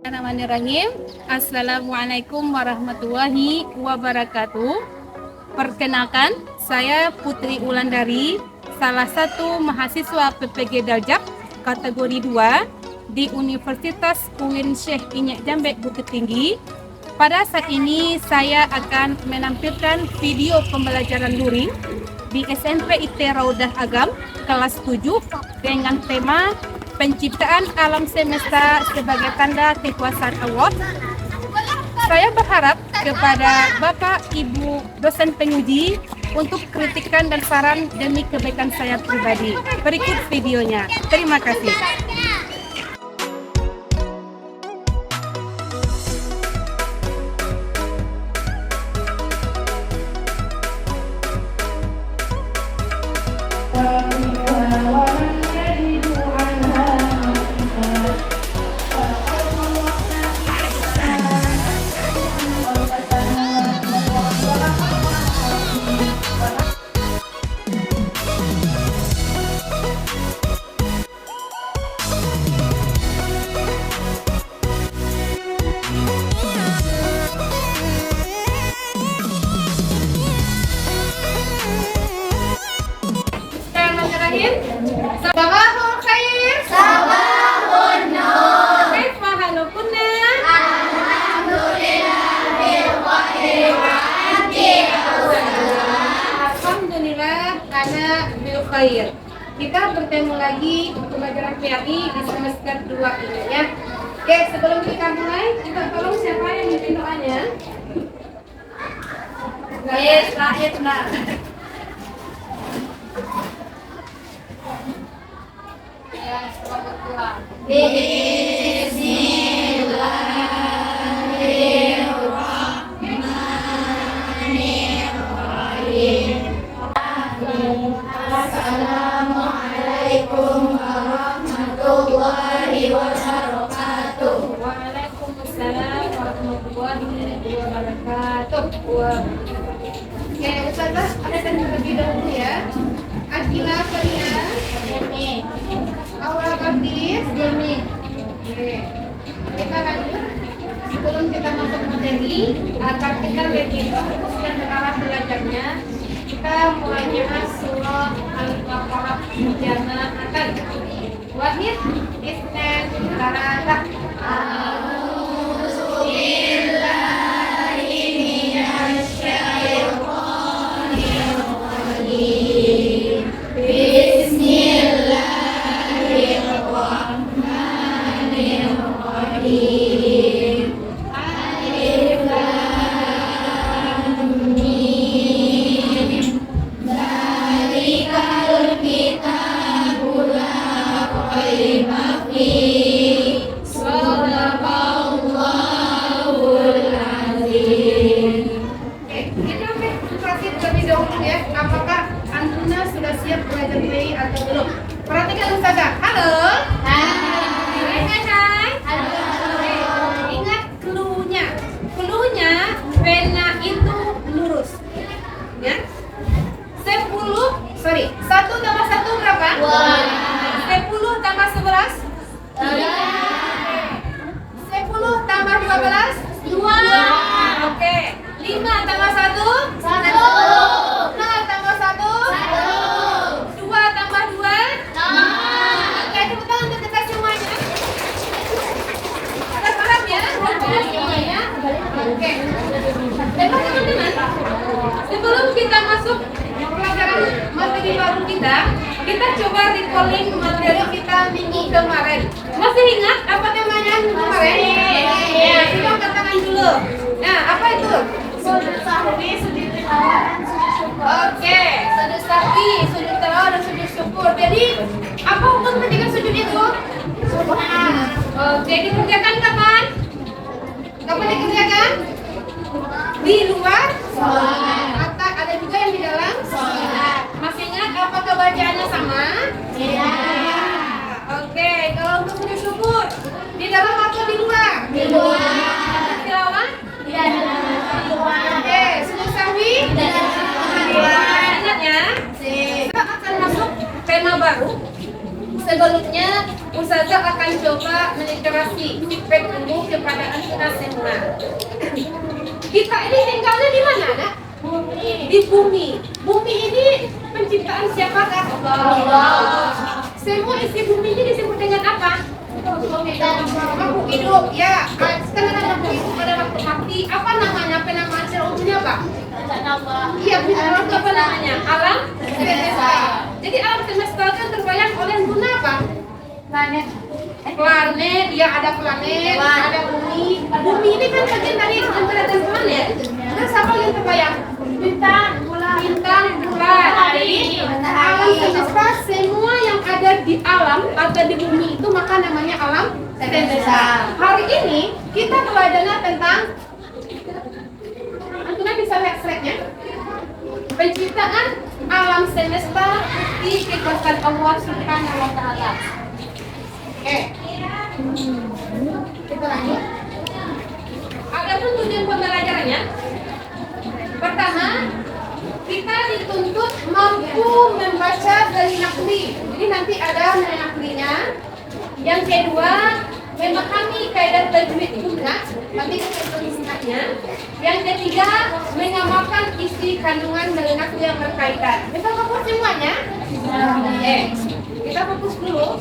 Bismillahirrahmanirrahim. Assalamualaikum warahmatullahi wabarakatuh. Perkenalkan, saya Putri Wulandari, salah satu mahasiswa PPG Daljak kategori 2 di Universitas UIN Syekh Inyak Jambe Bukit Tinggi. Pada saat ini saya akan menampilkan video pembelajaran luring di SMP IT Raudah Agam kelas 7 dengan tema Penciptaan Alam Semesta sebagai Tanda Kekuasaan Allah. Saya berharap kepada Bapak Ibu dosen penguji untuk kritikan dan saran demi kebaikan saya pribadi. Berikut videonya. Terima kasih. Sabahul khair. Sabahun nur. Kaifa halukunna? Alhamdulillahil khair wa anti Alhamdulillah ana bil khair. Kita bertemu lagi pembelajaran PAI di semester 2 ini ya. Oke, sebelum kita mulai, kita tolong siapa yang mimpin doanya? Lahir nah. Ya, selamat pulang. Bismillahirrahmanirrahim. Assalamualaikum warahmatullahi wabarakatuh. Waalaikumsalam warahmatullahi wabarakatuh. Oke, Ustazah, ada terlebih dahulu ya. Akila Faria, Aura Baptis, Oke, kita lanjut. Sebelum kita masuk materi, agar kita lebih fokus dan berarah belajarnya, kita mulainya surah Al-Baqarah Jamaatan. Wahid, Isnan, Karata. Apakah Antuna sudah siap belajar PAI atau belum? Perhatikan Ustazah. Halo. Hai. Ingat cluenya. Cluenya pena itu lurus. Ya. 1 tambah 1 berapa? 10 tambah 11? 10 tambah 12? 2. Oke. 5 tambah 1? 1. 0 tambah 1? 1. 2 tambah 2? 0. Oke, tepuk tangan untuk kita semuanya. Kita paham ya? Semuanya? Oke. Teman-teman, sebelum kita masuk pelajaran materi baru kita coba recalling materi kita minggu kemarin. Masih ingat apa temanya minggu kemarin? Ya, kita angkat tangan dulu. Nah, apa itu? Sujud sahwi, sujud tilawah, dan sujud syukur. Oke, sujud sahwi, sujud tilawah, dan sujud syukur. Jadi, apa hukum ketika sujud itu? Sunnah. Oke, dikerjakan kapan? Kapan dikerjakan? Di luar Sholat. atau ada juga yang di dalam Sholat. Masih ingat apakah bacaannya sama? Iya. Oke, kalau untuk sujud syukur di dalam atau di luar? Di luar. Tilawah? Tidak ada di luar. Oke, sujud sahwi? Tidak ada di luar. Ingat ya? Kita akan masuk tema baru. Sebelumnya Ustazah akan coba menerasi feedback dulu kepada anda semua. Kita ini tinggalnya di mana, Nak? Di bumi. Bumi ini penciptaan siapa, Kak? Allah. Semua isi bumi ini disebut dengan apa? Makhluk hidup. Ya, sekarang ada makhluk hidup pada waktu mati. Apa namanya? Penamaan secara umumnya apa? Iya, benar. Itu apa namanya? Alam semesta. Jadi alam semesta itu terbayang oleh guna apa? Planet, ya ada planet, ada bumi. Bumi ini kan bagian dari antara dan planet. Terus apa yang terbayang? Bintang, bulan. Jadi alam semesta, semua yang ada di alam atau di bumi itu maka namanya alam semesta. Hari ini kita belajarnya tentang, antum bisa lihat slide-nya. Penciptaan alam semesta di kekuasaan Allah Subhanahu wa taala. Oke. Kita lanjut. Adapun tujuan pembelajarannya, pertama, kita dituntut mampu membaca dari nakli. Jadi nanti ada naklinya. Yang kedua, memahami kaidah tajwid jumlah. Nanti kita tulisnya. Yang ketiga, mengamalkan isi kandungan dari nakli yang berkaitan. Kita fokus semuanya. Kita fokus dulu.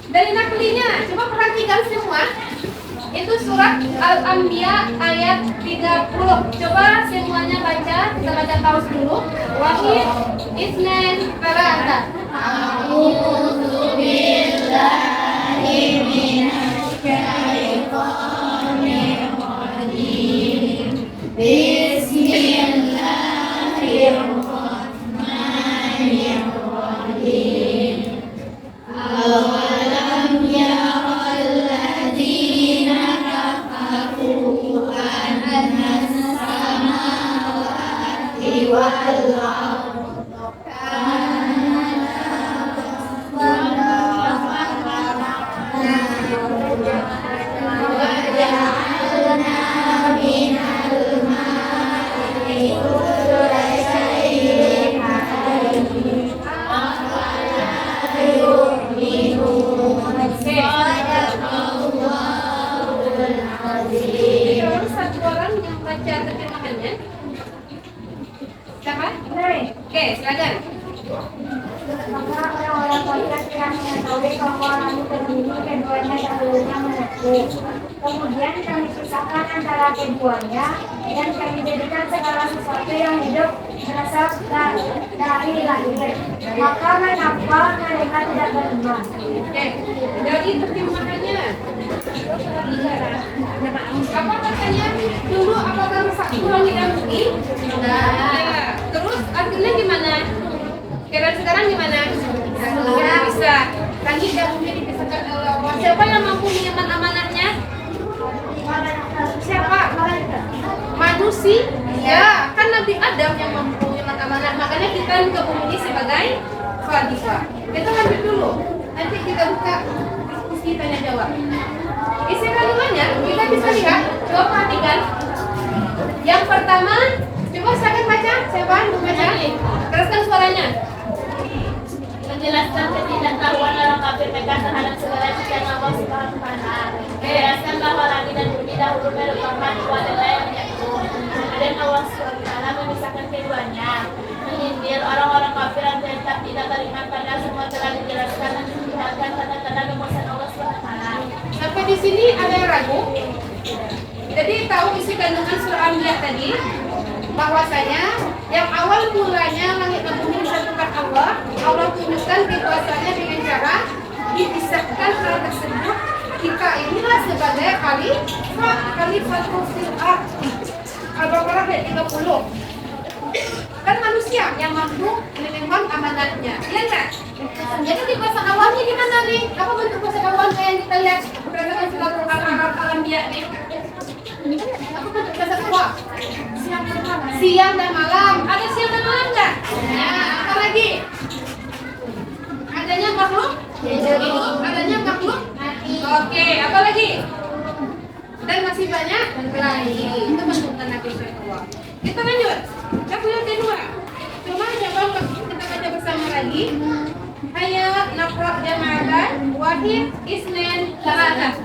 Dari naklinya, coba perhatikan semua. Itu surat Al-Anbiya ayat 30. Coba semuanya baca. Kita baca taus dulu. Wahid, Isnan, Talata. A'udzu billahi minasy syaithanir rajim. Bismillahirrahmanirrahim. Satu orang yang baca terjemahannya. Siapa? Oke, silakan. Maka orang-orang kafir yang mengetahui bahwa kami terdiri keduanya dahulunya mengaku. Kemudian kami pisahkan antara keduanya dan kami jadikan segala sesuatu yang hidup berasal dari lahir. Maka mengapa mereka tidak beriman? Oke, dari terjemahannya. Apa katanya? Dulu apakah rusak ulangi dan rugi? Nah, terus artinya gimana? Sekarang gimana? Ya, bisa. Langit dan bumi dipisahkan oleh Allah. Siapa yang mampu menyimpan amanahnya? Siapa? Manusia. Ya, kan Nabi Adam yang mampu menyimpan amanah. Makanya kita ke bumi ini sebagai khalifah. Kita lanjut dulu. Nanti kita buka diskusi tanya jawab. Isi kandungannya kita bisa lihat. Coba perhatikan. Yang pertama, coba silakan baca. Siapa yang mau baca? Keraskan suaranya. Menjelaskan ketidaktahuan orang kafir mereka terhadap segala ciptaan Allah Subhanahu wa taala. Menjelaskan bahwa langit dan bumi dahulu merupakan dua Allah yang menyatu. Dan Allah Subhanahu wa taala memisahkan keduanya. Menyindir orang-orang kafir yang tetap tidak beriman pada semua telah dijelaskan dan diperlihatkan tanda-tanda kekuasaan Allah Subhanahu wa taala. Sampai di sini ada yang ragu? Jadi tahu isi kandungan surah Anbiya tadi? Bahwasanya yang awal mulanya langit dan bumi disatukan Allah tunjukkan kekuasaannya dengan cara dipisahkan hal tersebut. Kita inilah sebagai khalifatul fil ardh. Al-Baqarah ayat 30. Kan manusia yang mampu memegang amanatnya, iya enggak? Jadi di kuasa awalnya gimana nih? Apa bentuk kuasa awalnya yang kita lihat berdasarkan surat Al-Anbiya nih? Apa bentuk kuasa awal? Siang dan malam. Ada siang dan malam nggak? Ya, apa lagi? Adanya makhluk? Adanya makhluk? Oke, apa lagi? Dan masih banyak lagi. Itu bentuk tanda kuasa awal. Kita lanjut. Kita yang kedua. Coba kita baca bersama lagi. Hayo naqra jama'atan. Wahid, isnin, thalatha.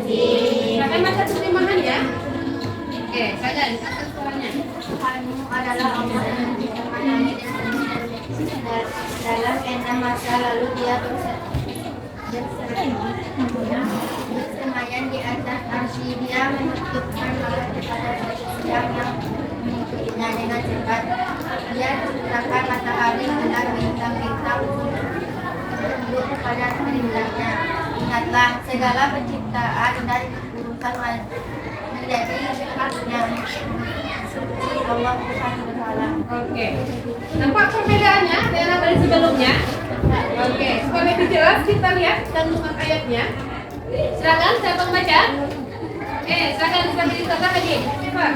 Silakan baca terjemahan ya. Oke, saya akan suaranya. Tuhanmu adalah Allah yang menciptakan langit dan bumi dan dalam 6 masa lalu dia bersemayam di atas arsy. Dia menutupkan malam kepada siang yang mengikutinya dengan cepat. Dia menciptakan matahari dan bintang-bintang tunduk kepada perintahnya. Ingatlah segala penciptaan dan urusan menjadi haknya. Suci Allah Subhanahu wa taala. Oke. Nampak perbedaannya dengan apa yang sebelumnya? Oke, supaya lebih jelas kita lihat kandungan ayatnya. Silakan siapa membaca? Silakan sekali kata lagi. Cepat.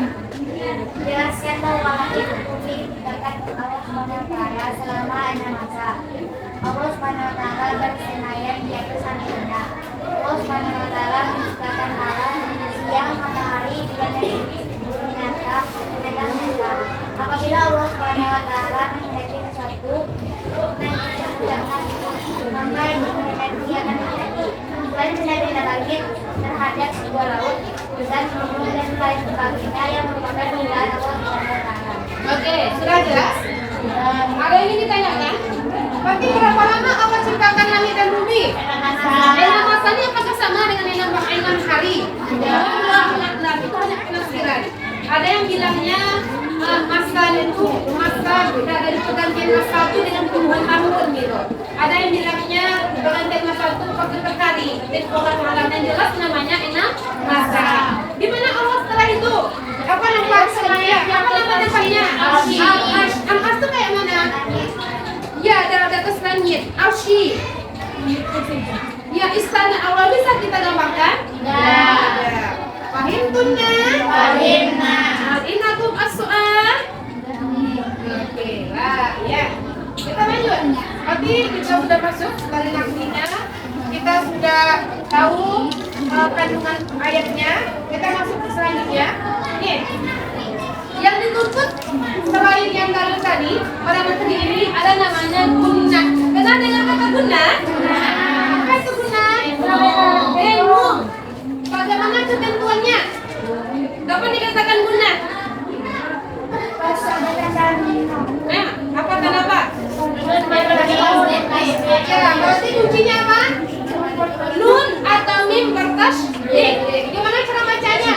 Jelaskan bahwa langit dan bumi diciptakan Allah Subhanahu wa taala selama 6 masa. Allah Subhanahu wa taala bersemayam di atas arsy-Nya. Allah Subhanahu wa taala menciptakan malam, siang, matahari, bulan dan bumi nyata dengan nyata. Apabila Allah Subhanahu wa taala menghendaki sesuatu, jangan maka dia akan terjadi. Selain menjadi langit terhadap sebuah laut dan bumi dan lain sebagainya yang merupakan pilihan Allah Subhanahu wa taala. Oke, sudah jelas? Ada yang ingin ditanyakan? Berarti berapa lama Allah ciptakan langit dan bumi? 6 masanya apakah sama dengan 6 hari? Nah, itu hanya penafsiran. Ada yang bilangnya masa itu masa dari pergantian masa itu dengan puluhan tahun gitu. Ada yang bilangnya pergantian masa itu per hari. Dan Allah yang jelas namanya 6 masa. Di mana Allah setelah itu? Apa namanya? Apa nama tempatnya? Al-As itu kayak mana? Ya, ada atas langit. Arsy. Ya, istana Allah bisa kita gambarkan? Tidak. Fahim tunna? Fahimna. Innakum as-su'al? Oke lah, ya. Kita lanjut. Berarti kita sudah masuk sekali nantinya. Kita sudah tahu kandungan ayatnya. Kita masuk ke selanjutnya. Nih, yang dituntut selain yang lalu tadi pada materi ini ada namanya guna. Kenal dengan kata guna? Apa itu guna? Ilmu. Bagaimana ketentuannya? Kapan dikatakan guna? Apa dan apa? Ya, berarti kuncinya apa? Nun atau mim bertasydid. Gimana cara bacanya?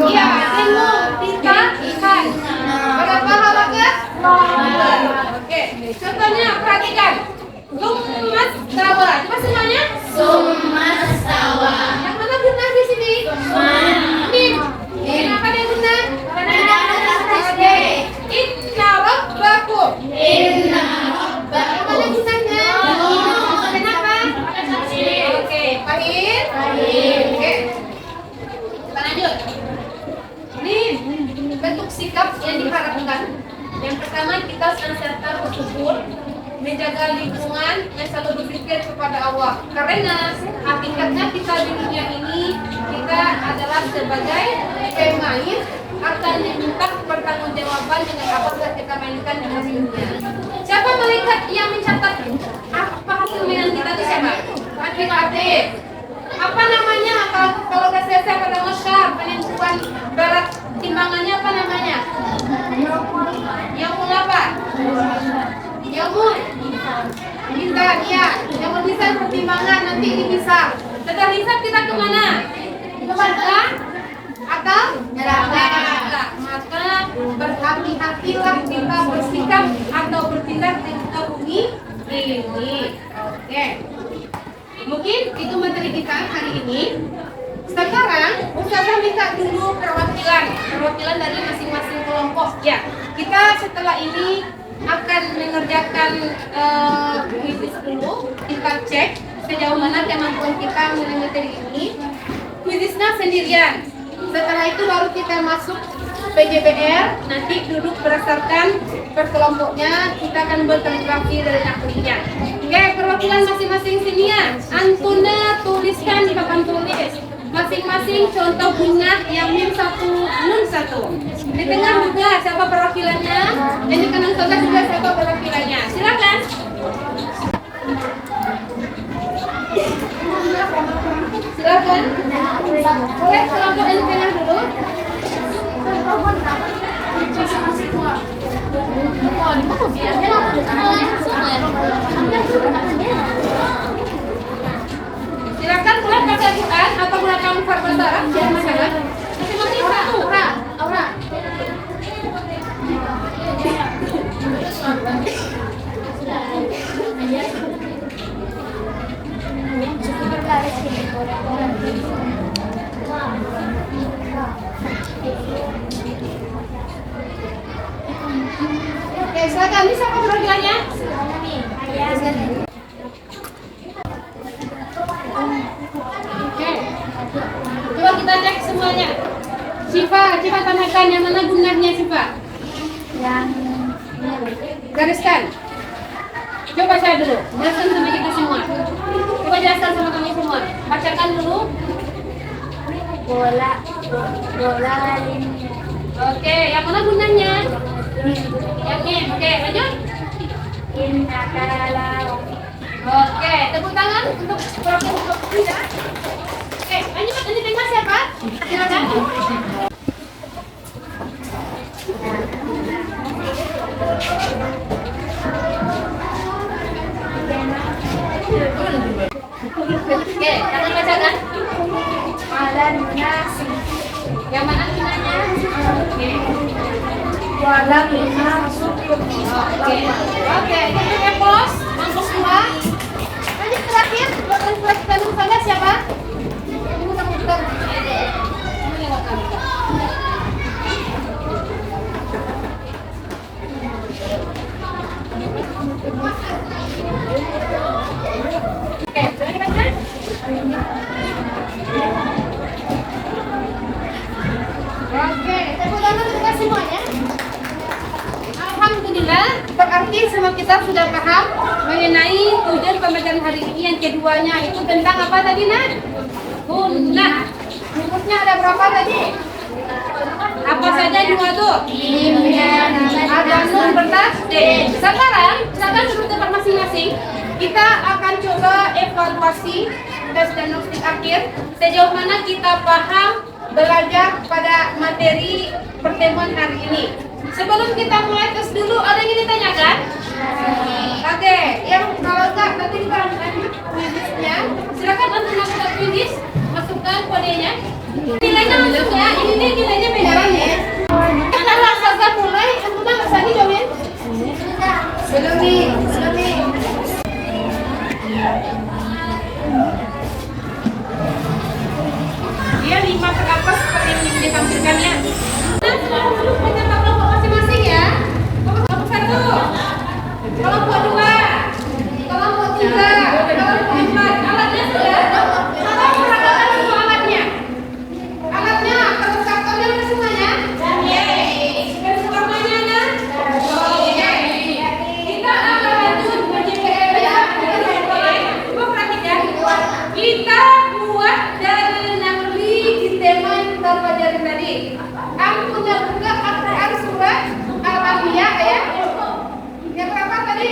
Ya, ilmu kita ikan. Berapa halaman? Oke, contohnya perhatikan. Summas sawa. Coba semuanya. Summas sawa. Yang mana benar di sini? Mim. Kenapa dia benar? Karena ada tasydid. Inna rabbakum. Inna rabbakum. Yang mana gunanya? Kenapa? Oke, pahit. Oke. Kita lanjut. Ini bentuk sikap yang diharapkan. Yang pertama, kita senantiasa bersyukur, menjaga lingkungan dan selalu berpikir kepada Allah. Karena hakikatnya kita di dunia ini kita adalah sebagai pemain akan diminta pertanggungjawaban dengan apa yang kita mainkan di hasilnya. Siapa malaikat yang mencatat apa hasil mainan kita itu siapa? Adik-adik. Apa namanya kalau udah selesai pada masyar penentuan berat Timbangannya apa namanya? Yaumul apa? Yaumul Insan, ya. Yaumul Insan pertimbangan, nanti ini bisa. Setelah hisab kita kemana? Ke surga atau neraka? Maka berhati-hatilah kita bersikap atau bertindak di muka bumi ini. Oke. Mungkin itu materi kita hari ini. Sekarang Ustazah minta dulu perwakilan dari masing-masing kelompok. Ya, kita setelah ini akan mengerjakan kuis dulu. Kita cek sejauh mana kemampuan kita mengenai materi ini. Kuisnya sendirian. Setelah itu baru kita masuk PJBR. Nanti duduk berdasarkan perkelompoknya. Kita akan berkaligrafi dari ahlinya. Oke, perwakilan masing-masing sini ya. Antuna tuliskan di papan tulis. Masing-masing contoh bunga yang mim 1, nun 1. Di tengah juga siapa perwakilannya, dan di kanan tengah juga siapa perwakilannya. Silakan. Silakan. Boleh kelompok yang di tengah dulu. Silakan pulang baca Al-Quran atau gunakan bahasa Arab, jangan masalah. Masing-masing satu. Aura. Oke, silakan. Ini siapa perwakilannya? Oke. Coba kita cek semuanya. Syifa tanyakan yang mana gunanya Syifa? Yang Gariskan. Coba saya dulu. Jelaskan sama kita semua. Coba jelaskan sama kami semua. Bacakan dulu. bola ini. Oke, yang mana gunanya? Yang ini. Oke, lanjut. Innakala. Oke, tepuk tangan untuk program kita. Oke, lanjut. Ini tema siapa? Silakan. Oke, kalian bacakan. Alan nasi. Yang mana gunanya? Oke. Walam masuk. Oke, untuk epos, masuk semua. Lanjut terakhir, buat refleks dan misalnya siapa? Ibu kamu bukan. Oke, sudah dibaca? Oke, tepuk tangan untuk semuanya. Alhamdulillah, berarti semua kita sudah paham mengenai tujuan pembelajaran hari ini. Yang keduanya itu tentang apa tadi, Nak? Gunnah. Rumusnya ada berapa tadi? Apa saja dua tuh? Ada nun bertasdid. Sekarang duduk tempat masing-masing. Kita akan coba evaluasi tes diagnostik akhir sejauh mana kita paham belajar pada materi pertemuan hari ini. Sebelum kita mulai tes dulu, ada yang ingin ditanyakan? Oke, yang kalau enggak nanti kita lanjut kuisnya. Silakan untuk masuk kuis, masukkan kodenya. Nilainya masuk ya, ini dia nilainya beda ya. Kalau Ustazah mulai, antum nggak usah dijawabin. Belum nih. Dia 5 per atas seperti yang ditampilkan ya. Nah, dulu punya kelompok masing-masing ya. Kelompok 1, kelompok 2, kelompok 3, kelompok 4. Alatnya sudah? Salah peragakan semua alatnya. Alatnya, kalau kartonnya udah semuanya? Dan semuanya ada? Oke. Kita akan lanjut PJBR ya. Coba perhatikan. Kita buat dari tema yang kita pelajari tadi. Kamu punya buka Al-Quran surat Al-Anbiya ya? Yang berapa tadi?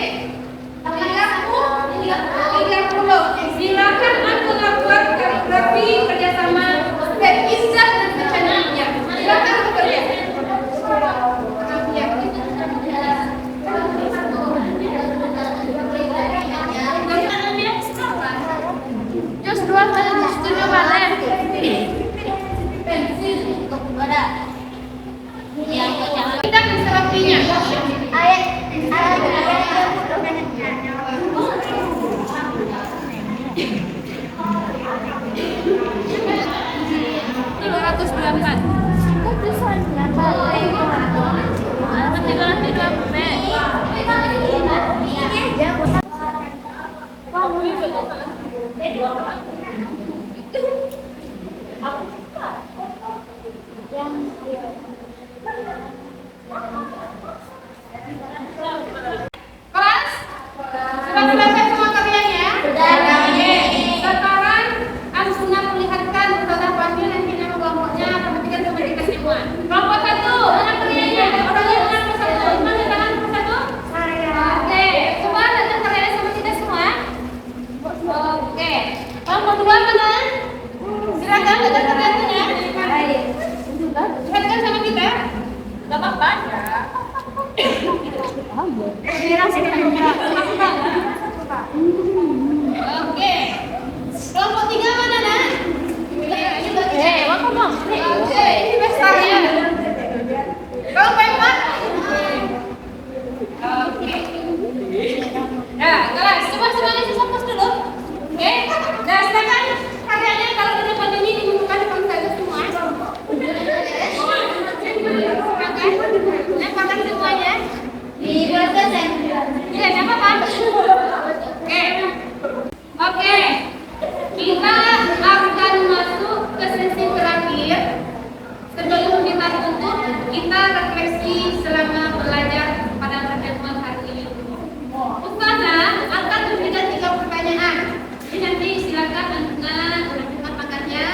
Kelas, sudah selesai semua karyanya? Oke. Sekarang Asuna perlihatkan beserta panggil dan kita kelompoknya perhatikan mereka semua. Kelompok satu, mana karyanya? Orang yang tangan ke satu, mana tangan ke satu? Oke, coba datang karyanya sama kita semua. Oke. Kelompok dua mana? Silakan datang karyanya. Silakan sama kita. Gak apa-apa. Oke. Kelompok tiga mana, Nak? Oke, ini besarnya. Kelompok empat. Oke. Nah, kelas, coba semuanya fokus dulu. Oke. Nah, silakan karyanya kalau di depan ini dibuka depan saja semua. Silakan. Lemparkan semuanya. Iya, siapa Pak? Oke. Kita akan masuk ke sesi terakhir. Sebelum kita tutup, kita refleksi selama belajar pada pertemuan hari ini. Ustazah akan memberikan 3 pertanyaan. Jadi nanti silakan menentukan makannya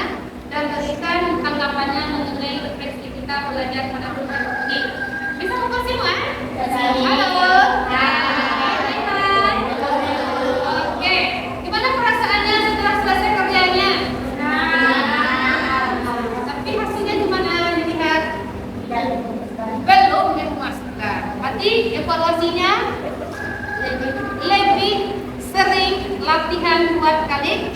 dan berikan tanggapannya mengenai refleksi kita belajar pada pertemuan ini. Bisa buka semua? Halo. Oke, gimana perasaannya setelah selesai kerjanya? Tapi hasilnya gimana dilihat? Belum memuaskan. Berarti evaluasinya lebih sering latihan buat kali.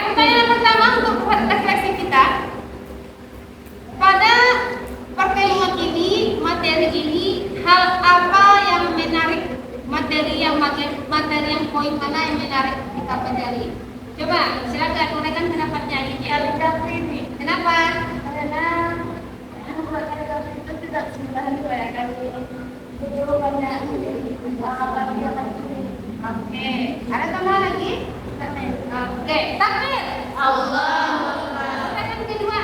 Pertanyaan pertama untuk refleksi kita. Pada pertemuan ini, materi ini, hal apa yang menarik? Materi yang poin mana yang menarik kita pelajari? Coba silakan uraikan pendapatnya ini. Kenapa? Karena itu tidak semudah itu ya kan. Dulu banyak Oke, ada tambahan lagi? Oke, takbir. Pertanyaan kedua,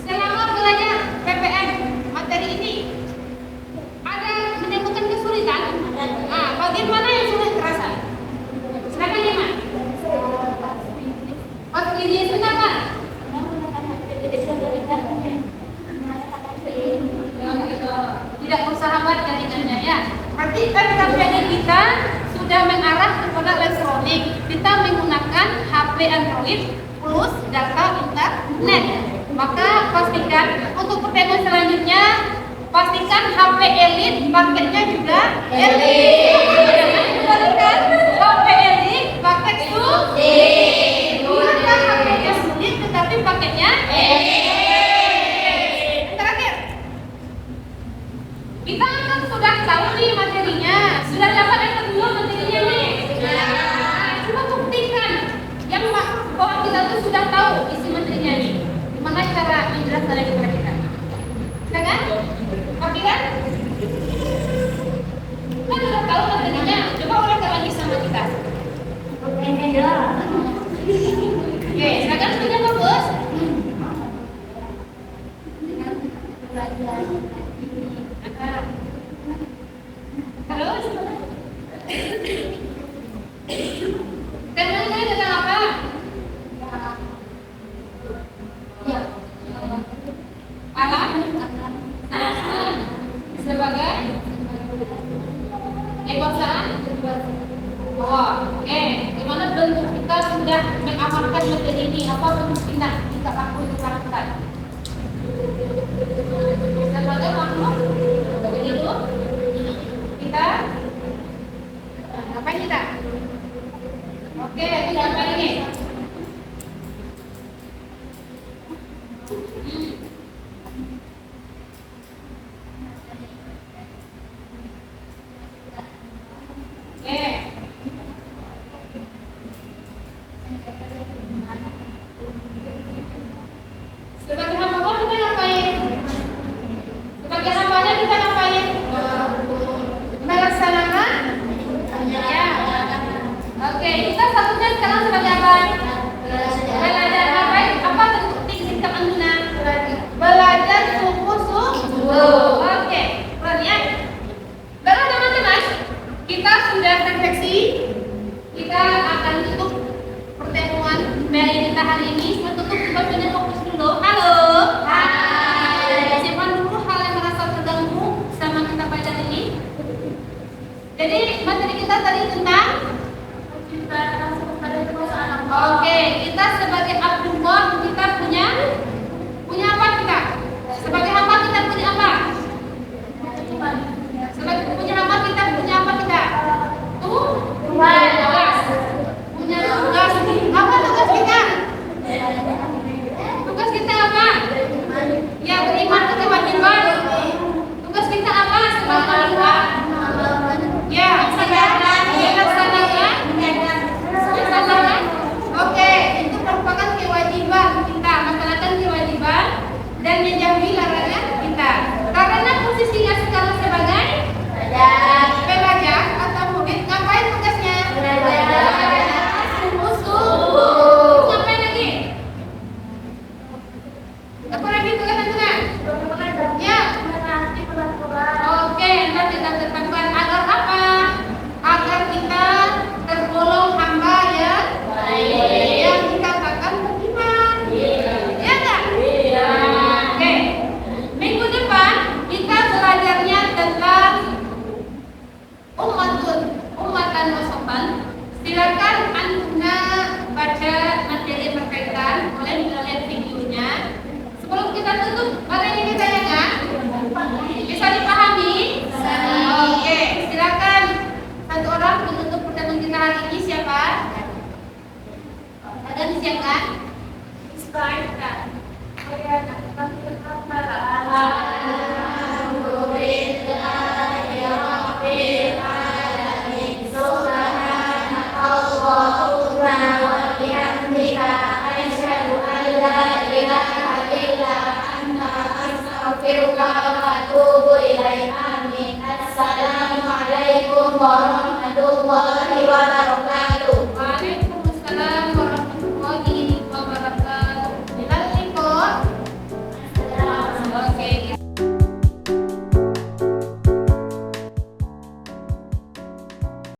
selama belajar PPM materi ini ada menemukan kesulitan? Nah, bagian mana yang sulit terasa? Silakan ya, Mak. Ini kenapa? Tidak bersahabat jaringannya ya. Berarti kan KPD kita sudah mengarah kepada elektronik. Kita menggunakan HP Android plus data internet. Maka pastikan untuk pertemuan selanjutnya pastikan HP Elite paketnya juga Elite. Jangan kembalikan HP Elite paket sulit. Gunakan HP-nya sulit tetapi paketnya Elite. Terakhir, kita kan sudah tahu nih materinya, sudah dapat yang kedua materinya nih. Coba buktikan yang bahwa kita tuh sudah tahu isi materinya nih. Gimana cara menjelaskan lagi kepada kita? Silakan. Oke kan? Kan sudah tahu materinya. Coba uraikan lagi sama kita. Oke, silakan semuanya fokus. Terus? Tema ini tentang apa? Alam? Sebagai? Kekuasaan? Oke. Gimana bentuk kita sudah mengamalkan materi ini? Apa bentuk kita lakukan? Sebagai makhluk? Begitu? Kita? Ngapain kita? Oke, kita apa ini? Oke. Sebagai hamba Allah kita ngapain? Oke, kita satunya sekarang sebagai apa? Belajar apa? Apa bentuk tingkat Amina? Belajar suku. Oke, keren ya. Baru teman-teman, kita sudah refleksi. Kita akan tutup pertemuan dari kita hari ini. Menutup bajunya fokus dulu. Halo. Hai. Simpan dulu hal yang merasa terganggu sama kita baca ini. Jadi materi kita tadi tentang oke, kita sebagai Abdullah kita punya apa kita? Sebagai hamba kita punya apa? Sebagai punya hamba kita punya apa kita? Tugas. Punya tugas. Apa tugas kita? Tugas kita apa? Ya, beriman itu kewajiban. Tugas kita apa sebagai hamba? Ya, melaksanakan. Oke, itu merupakan kewajiban kita, melaksanakan kewajiban dan menjauhi larangan kita. Karena posisinya sekarang sebagai pelajar atau murid, ngapain tugasnya? Musuh. Ngapain lagi? Apa lagi tugas-tugas? Ya. Oke, nanti kita tetapkan agar apa? Agar kita tergolong hamba yang dikatakan beriman. Ya enggak? Oke. Minggu depan kita belajarnya tentang ummatan wasopan. Silakan Anda baca materi berkaitan, boleh melihat videonya. Sebelum kita tutup, ada yang ditanyakan? Bisa dipahami? Oke, silakan satu orang menutup pertemuan kita hari ini. Siapa? Ada disiapkan? Assalamualaikum warahmatullahi wabarakatuh.